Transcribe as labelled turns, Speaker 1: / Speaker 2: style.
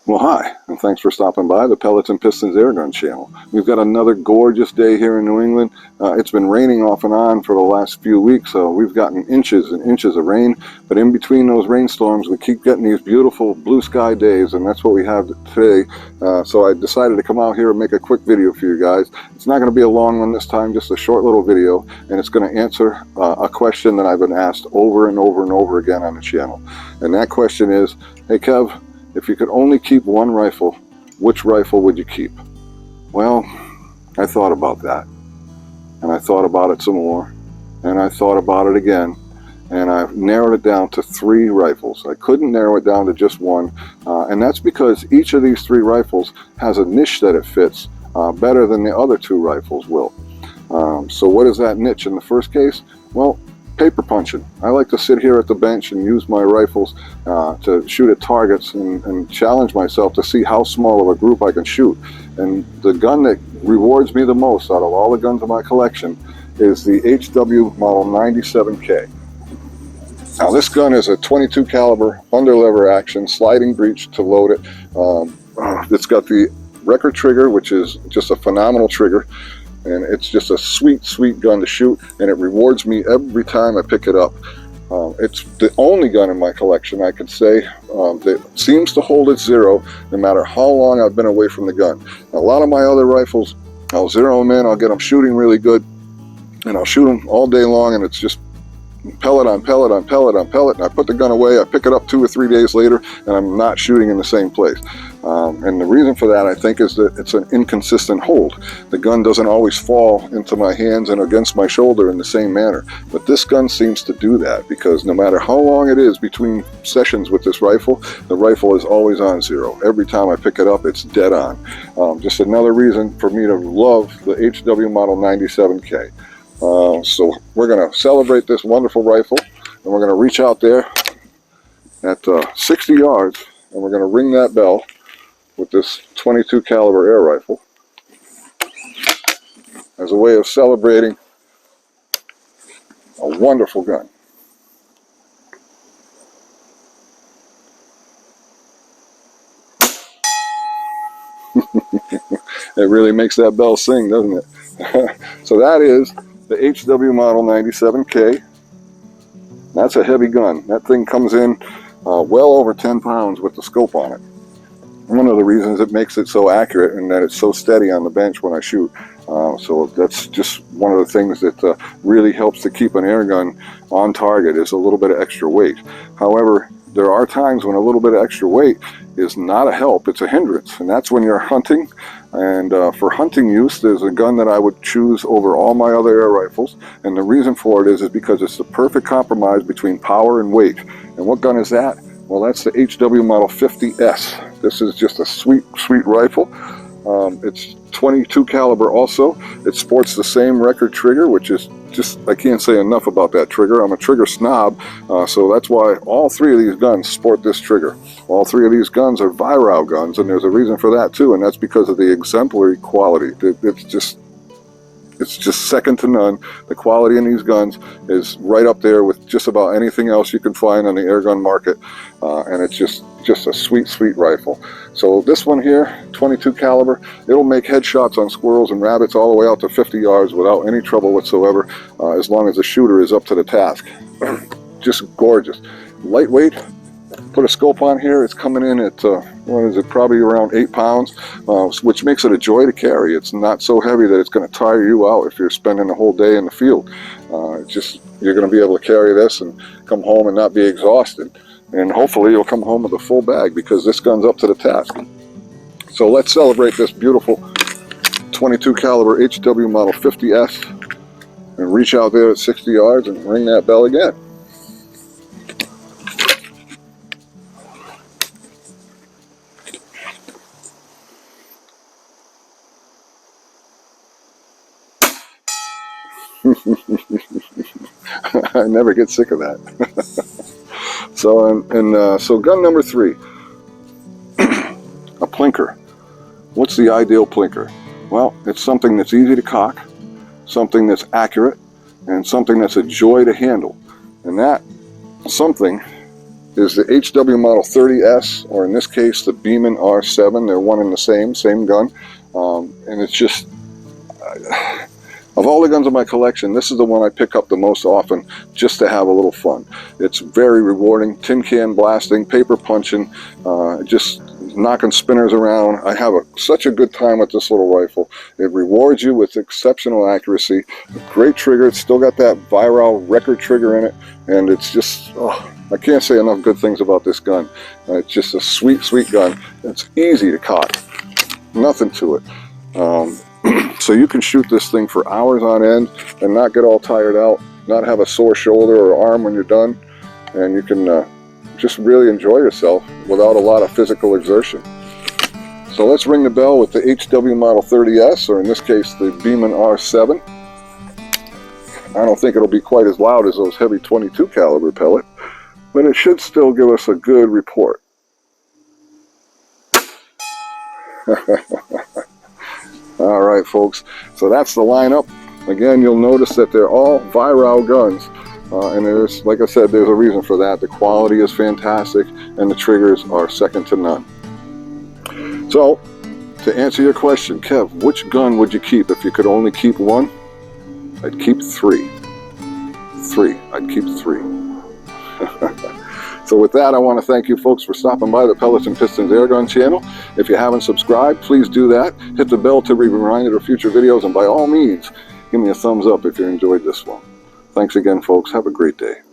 Speaker 1: Well, hi, and thanks for stopping by the Pellets and Pistons Airgun channel. We've got another gorgeous day here in New England. It's been raining off and on for the last few weeks, so we've gotten inches and inches of rain. But in between those rainstorms, we keep getting these beautiful blue sky days, and that's what we have today. So I decided to come out here and make a quick video for you guys. It's not going to be a long one this time, just a short little video, and it's going to answer a question that I've been asked over and over and over again on the channel. And that question is, hey Kev, if you could only keep one rifle, which rifle would you keep? Well, I thought about that, and I thought about it some more, and I thought about it again, and I've narrowed it down to 3 rifles. I couldn't narrow it down to just one, and that's because each of these 3 rifles has a niche that it fits better than the other 2 rifles will. So what is that niche in the first case? Well, paper punching. I like to sit here at the bench and use my rifles to shoot at targets and challenge myself to see how small of a group I can shoot. And the gun that rewards me the most out of all the guns in my collection is the HW model 97K. Now this gun is a 22 caliber under lever action sliding breech to load it. It's got the record trigger, which is just a phenomenal trigger. And it's just a sweet, sweet gun to shoot, and it rewards me every time I pick it up. It's the only gun in my collection, I could say, that seems to hold its zero no matter how long I've been away from the gun. Now, a lot of my other rifles, I'll zero them in, I'll get them shooting really good, and I'll shoot them all day long, and it's just pellet on pellet on pellet on pellet, and I put the gun away, I pick it up 2 or 3 days later, and I'm not shooting in the same place. And the reason for that, I think, is that it's an inconsistent hold. The gun doesn't always fall into my hands and against my shoulder in the same manner. But this gun seems to do that, because no matter how long it is between sessions with this rifle, the rifle is always on zero. Every time I pick it up, it's dead on. Just another reason for me to love the HW model 97K. So we're going to celebrate this wonderful rifle, and we're going to reach out there at 60 yards, and we're going to ring that bell with this 22 caliber air rifle as a way of celebrating a wonderful gun. It really makes that bell sing, doesn't it? So that is the HW model 97K. That's a heavy gun. That thing comes in well over 10 pounds with the scope on it. One of the reasons it makes it so accurate and that it's so steady on the bench when I shoot. So that's just one of the things that really helps to keep an air gun on target, is a little bit of extra weight. However, there are times when a little bit of extra weight is not a help, it's a hindrance, and that's when you're hunting. And for hunting use, there's a gun that I would choose over all my other air rifles, and the reason for it is because it's the perfect compromise between power and weight. And what gun is that? Well, that's the HW model 50S. This is just a sweet, sweet rifle. It's 22 caliber also. It sports the same record trigger, which is just, I can't say enough about that trigger. I'm a trigger snob, so that's why all 3 of these guns sport this trigger. All 3 of these guns are Viral guns, and there's a reason for that too, and that's because of the exemplary quality. It's just second to none. The quality in these guns is right up there with just about anything else you can find on the airgun market, and it's just a sweet, sweet rifle. So this one here, 22 caliber, it'll make headshots on squirrels and rabbits all the way out to 50 yards without any trouble whatsoever, as long as the shooter is up to the task. Just gorgeous. Lightweight. Put a scope on here. It's coming in at what is it, probably around 8 pounds, which makes it a joy to carry. It's not so heavy that it's going to tire you out if you're spending the whole day in the field. You're going to be able to carry this and come home and not be exhausted, and hopefully you'll come home with a full bag, because this gun's up to the task. So let's celebrate this beautiful 22 caliber HW model 50S and reach out there at 60 yards and ring that bell again. I never get sick of that. So gun number 3, a plinker. What's the ideal plinker? Well, it's something that's easy to cock, something that's accurate, and something that's a joy to handle. And that something is the HW Model 30S, or in this case the Beeman R7. They're one and the same gun, and it's just, of all the guns in my collection, this is the one I pick up the most often just to have a little fun. It's very rewarding. Tin can blasting, paper punching, just knocking spinners around. I have such a good time with this little rifle. It rewards you with exceptional accuracy, great trigger. It's still got that viral record trigger in it, and it's just, oh, I can't say enough good things about this gun. It's just a sweet, sweet gun. It's easy to cock, nothing to it. So you can shoot this thing for hours on end and not get all tired out, not have a sore shoulder or arm when you're done, and you can just really enjoy yourself without a lot of physical exertion. So let's ring the bell with the HW Model 30S, or in this case the Beeman R7. I don't think it'll be quite as loud as those heavy 22 caliber pellet, but it should still give us a good report. All right, folks, so that's the lineup. Again, you'll notice that they're all Viral guns, and there's, like I said, there's a reason for that. The quality is fantastic, and the triggers are second to none. So, to answer your question, Kev, which gun would you keep if you could only keep one? I'd keep three. I'd keep three. So with that, I want to thank you folks for stopping by the Pellets and Pistons Airgun channel. If you haven't subscribed, please do that. Hit the bell to be reminded of future videos, and by all means, give me a thumbs up if you enjoyed this one. Thanks again, folks. Have a great day.